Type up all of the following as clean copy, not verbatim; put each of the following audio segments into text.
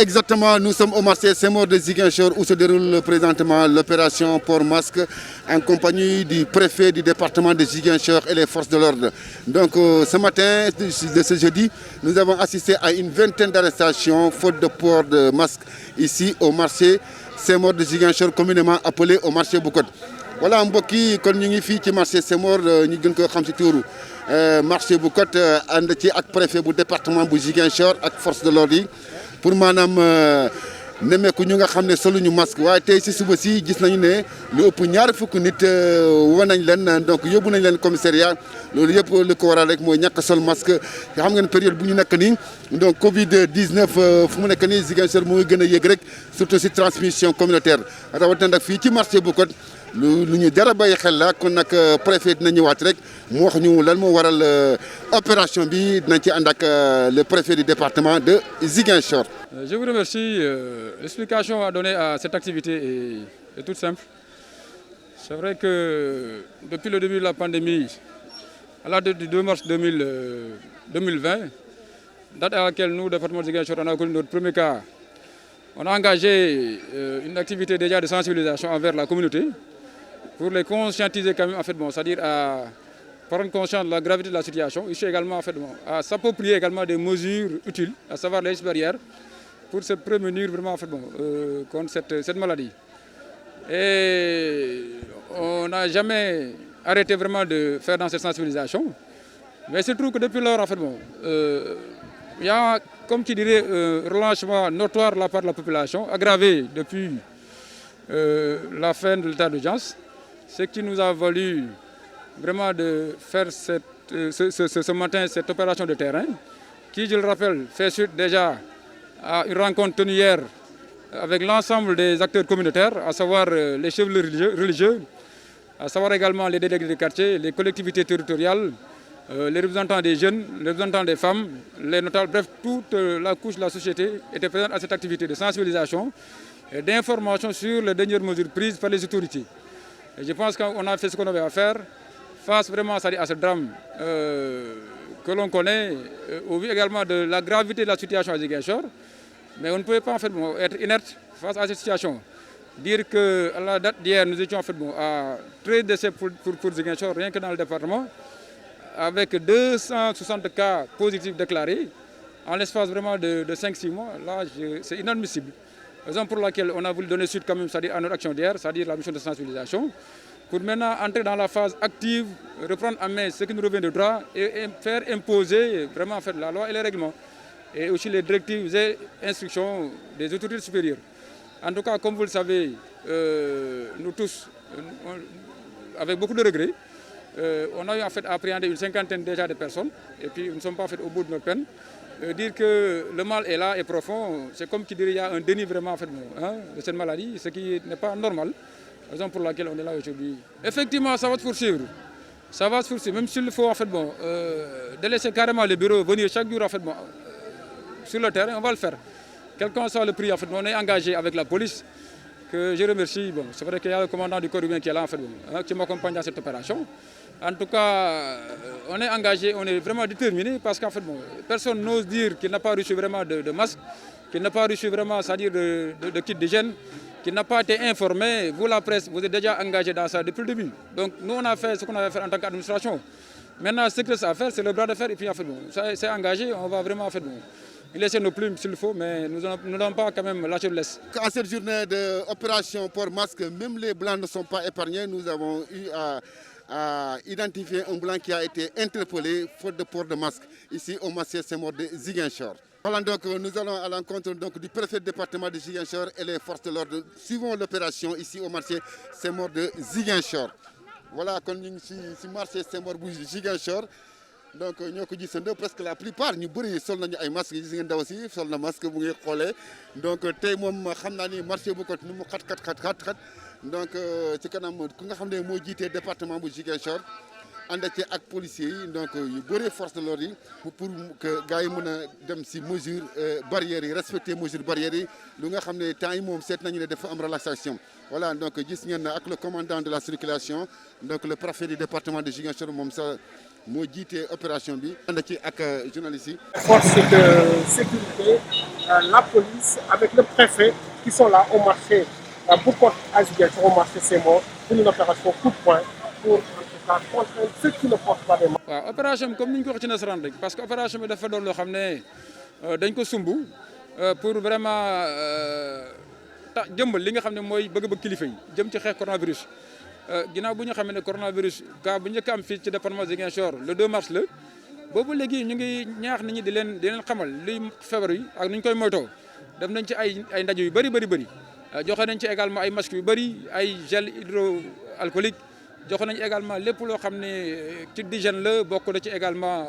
Exactement, nous sommes au marché Senghor de Ziguinchor où se déroule présentement l'opération Port Masque en compagnie du préfet du département de Ziguinchor et les forces de l'ordre. Donc ce matin de ce jeudi, nous avons assisté à une vingtaine d'arrestations faute de port de masque ici au marché Senghor de Ziguinchor, communément appelé au marché Boucotte. Voilà mbokk yi kon ñu ngi fii ci marché Senghor ñu gën ko xam ci tuuru marché Boucotte ànd ci ak préfet bu département bu Ziguinchor ak force de l'ordre yi pour maanaam nemmeeku ñu nga xam ne soluñu masque waaye tey si suba si gis nañu ne lu ëpp ñaari fukk nit wan nañ leen donc yóbbu nañ leen commissariat loolu yëpp li ko waral rek mooy ñàkk sol masque nga xam ngeen période bu ñu nekk nii donc Covid 19 fu mu nekk nii Ziguinchor mu ngi gën a yéeg rek surtout si transmission communautaire rawatina nag fii ci marché Boucotte lu ñu dara bàyyi xel la kon nag préfet dina ñëwaat rek mu wax ñu lan moo waral opération bi dinañ ci ànd ak le préfet du département de Ziguinchor. Je vous remercie. L'explication à donner à cette activité est toute simple. C'est vrai que depuis le début de la pandémie, à la date du 2 mars 2020, date à laquelle nous, département de Ziguinchor, on a connu notre premier cas, on a engagé une activité déjà de sensibilisation envers la communauté pour les conscientiser quand même, en fait, bon, c'est-à-dire à prendre conscience de la gravité de la situation, ici également, en fait, bon, à s'approprier également des mesures utiles, à savoir les barrières, pour se prémunir vraiment, en fait, bon, contre cette maladie. Et on n'a jamais arrêté vraiment de faire dans cette sensibilisation, mais il se trouve que depuis lors, en fait, bon, il y a, comme tu dirais, un relâchement notoire de la part de la population, aggravé depuis la fin de l'état d'urgence, ce qui nous a valu vraiment de faire ce matin cette opération de terrain, qui, je le rappelle, fait suite déjà à une rencontre tenue hier avec l'ensemble des acteurs communautaires, à savoir les chefs religieux, à savoir également les délégués de quartier, les collectivités territoriales, les représentants des jeunes, les représentants des femmes, les notables, bref, toute la couche de la société était présente à cette activité de sensibilisation et d'information sur les dernières mesures prises par les autorités. Et je pense qu'on a fait ce qu'on avait à faire face vraiment à ce drame que l'on connaît, au vu également de la gravité de la situation à Ziguinchor. Mais on ne pouvait pas en fait, bon, être inerte face à cette situation. Dire qu'à la date d'hier, nous étions en fait, bon, à 13 décès pour Ziguinchor, rien que dans le département, avec 260 cas positifs déclarés, en l'espace vraiment de 5-6 mois, là, c'est inadmissible. Raison pour laquelle on a voulu donner suite quand même, c'est-à-dire à notre action d'hier, c'est-à-dire la mission de sensibilisation, pour maintenant entrer dans la phase active, reprendre en main ce qui nous revient de droit et faire imposer vraiment en fait, la loi et les règlements, et aussi les directives et instructions des autorités supérieures. En tout cas, comme vous le savez, nous tous, avec beaucoup de regrets, on a eu en fait à appréhender une cinquantaine déjà de personnes, et puis nous ne sommes pas en fait, au bout de notre peine. Dire que le mal est là et profond, c'est comme qui dirait qu'il y a un déni vraiment en fait, de cette maladie, ce qui n'est pas normal, raison pour laquelle on est là aujourd'hui. Effectivement, ça va se poursuivre. Ça va se poursuivre, même s'il faut en fait, bon, délaisser carrément les bureaux, venir chaque jour en fait, bon, sur le terrain, on va le faire. Quel qu'en soit le prix, en fait, on est engagé avec la police, que je remercie. Bon, c'est vrai qu'il y a le commandant du corps humain qui est là, en fait, qui m'accompagne dans cette opération. En tout cas, on est engagé, on est vraiment déterminé parce qu'en fait, bon, personne n'ose dire qu'il n'a pas reçu vraiment de masque, qu'il n'a pas reçu vraiment, c'est-à-dire de kit d'hygiène, qu'il n'a pas été informé. Vous, la presse, vous êtes déjà engagé dans ça depuis le début. Donc, nous, on a fait ce qu'on avait fait en tant qu'administration. Maintenant, ce que ça a à faire, c'est le bras de fer et puis en fait, bon, c'est engagé, on va vraiment en fait, bon, laisser nos plumes s'il faut, mais nous n'allons pas quand même lâcher le laisse. En cette journée d'opération Port Masque, même les blancs ne sont pas épargnés. Nous avons eu à identifier un blanc qui a été interpellé faute de port de masque ici au marché Senghor de Ziguinchor. Voilà, donc, nous allons à l'encontre du préfet du département de Ziguinchor et les forces de l'ordre. Suivons l'opération ici au marché Senghor de Ziguinchor. Voilà, quand nous sommes ici au marché Senghor de Ziguinchor, donc ñoo ko gisandoo presque la plupart ñu bëri sol nañu ay masques gis ngeen daw si sol na masque bu ngi xoolee donc tey moom xam naa ni marché bu ko nu mu xat donc ci kanam ku nga xam ne moo jiitee département bu Ziguinchor ànd ci ak policiers yi donc yu bëri force de l'ordre yi pour que gars yi mën a dem si mesure barrières yi respecter mesure barrières yi lu nga xam ne temps yi moom seet nañu ne dafa am relaxation. Voilà, donc gis ngeen ak le commandant de la circulation donc le préfet du département de Ziguinchor moom sa moo jiite opération bi. ànd ci ak journalistes yi. Forces de sécurité, la police avec le préfet qui sont là au marché Boucotte à Ziguinchor, au marché Senghor pour une opération coup de poing pour en tout cas contraindre ceux qui ne portent pas des masques. waaw opération bi comme ni ñu ko wax ci nasaraan rek parce que opération bi dafa doon loo xam ne dañ ko sumb pour vraiment jëmbal li nga xam ne mooy bëgg-bëgg kilifa yi jëm ci xeex coronavirus. ginnaaw bu ñu xamee ne coronavirus cas bu njëkk am fii ci département Ziguinchor le 2 mars la boobu léegi ñu ngi ñaax nit ñi di leen xamal luy feebar yi ak nu ñu koy moytoo def nañ ci ay ndaje yu bëri joxe nañ ci également ay masques yu bëri ay gel hydroalcoolique joxe nañ également lépp loo xam ne ci d'hygiène la bokk na ci également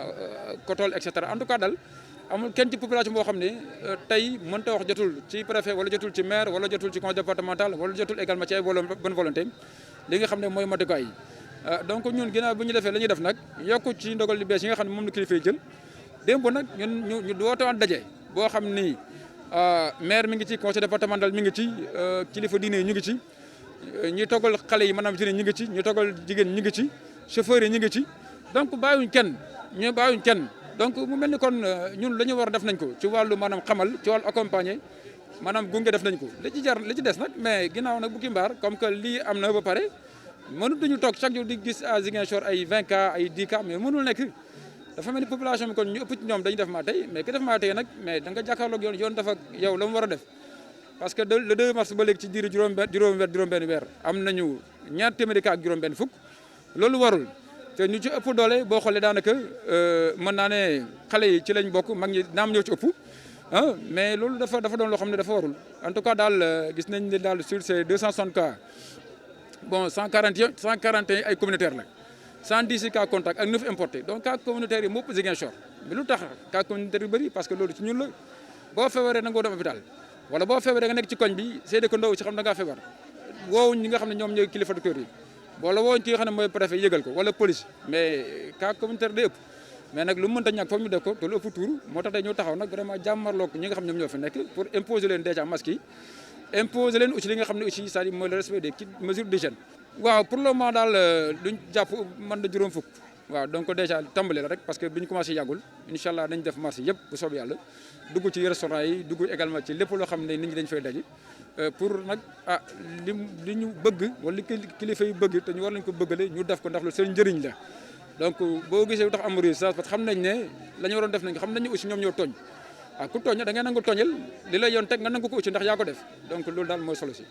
kotol et cetera en tout cas daal amul kenn ci population boo xam ne tey mënta wax jotul ci préfet wala jotul ci maire wala jotul ci conseil départemental wala jotul également ci ay bonne volonté li nga xam ne mooy matukaay yi donc ñun ginnaaw bu ñu defee la ñuy def nag yokku ci ndogal li bees yi nga xam ne moom la kilifa yi jël démb nag ñun ñu woote woon daje boo xam ni maire mi ngi ci conseil départemental mi ngi ci kilifa diine yi ñu ngi ci ñi toggal xale yi maanaam jeunes yi ñu ngi ci ñi toggal jigéen ñi ngi ci chauffeurs yi ñu ngi ci donc bàyyiwuñ kenn donc mu mel ni kon ñun la ñu war a def nañ ko ci wàllu maanaam xamal ci wàllu accompagner maanaam gunge def nañ ko li ci des nag mais ginnaaw nag bu ki mbaar comme que lii am na ba pare mënut duñu toog chaque jour di gis à Ziguinchor ay 20 cas ay 10 cas mais mënul nekk dafa mel ni population bi kon ñu ëpp ci ñoom dañuy def maa tey mais ki def maa tey nag mais da nga jàkkaarloog yoon dafa yow la mu war a def parce que le 2 mars ba léegi ci diiru juróom-benn weer am nañu ñaar téeméeri cas ak juróom-benn fukk loolu warul te ñu ci ëpp doole boo xoolee daanaka mën naa ne xale yi ci lañ bokk mag ñi naam ñëw ci ëpp mais loolu dafa doon loo xam ne dafa warul en tout cas daal gis nañ ne daal sur ces 260 cas bon 141 ay communautaire la 110 cas contact ak 9 importés donc cas communautaire yi moo ëpp Ziguinchor mais lu tax cas communautaire yu bëri parce que loolu ci ñun la boo feebaree nangoo dem hôpital wala boo feebaree nga nekk ci koñ bi seede ko ndaw ci xam da ngaa feebar woowuñ ñi nga xam ne ñoom ñooy kilifa docteur yi wala woowuñ ki nga xam ne mooy préfet yëgal ko wala police mais cas communautaire day ëpp mais nag lu mu mënta ñàkk foog ñu def ko te lu ëpp tuur moo tax tey ñu taxaw nag vraiment jàmmarloog ñi nga xam ñoom ñoo fi nekk pour imposer leen déjà masques yi imposer leen aussi li nga xam ne aussi c'est-à-dire mooy le respect des mesures d'hygiène. waaw pour le moment daal duñ jàpp mën na juróom fukk waaw donc déjà tàmbali la rek parce que bi ñu commencé yàggul incha allah dañ def marché yëpp bu soobee yàlla dugg ci restaurant yi dugg également ci lépp loo xam ne nit ñi dañ fay daje pour nag li ñu bëgg wala li kilifa yi bëgg te ñu war nañ ko bëggale ñu def ko ndax lu seen njëriñ la. donc boo gisee lu tax am résistance parce que xam nañ ne la ñu waroon def nañ ko xam nañ ne aussi ñoom ñoo tooñ ku tooñ da ngay nangu tooñal li la yoon teg nga nangu ko aussi ndax yaa ko def donc loolu daal mooy solo si.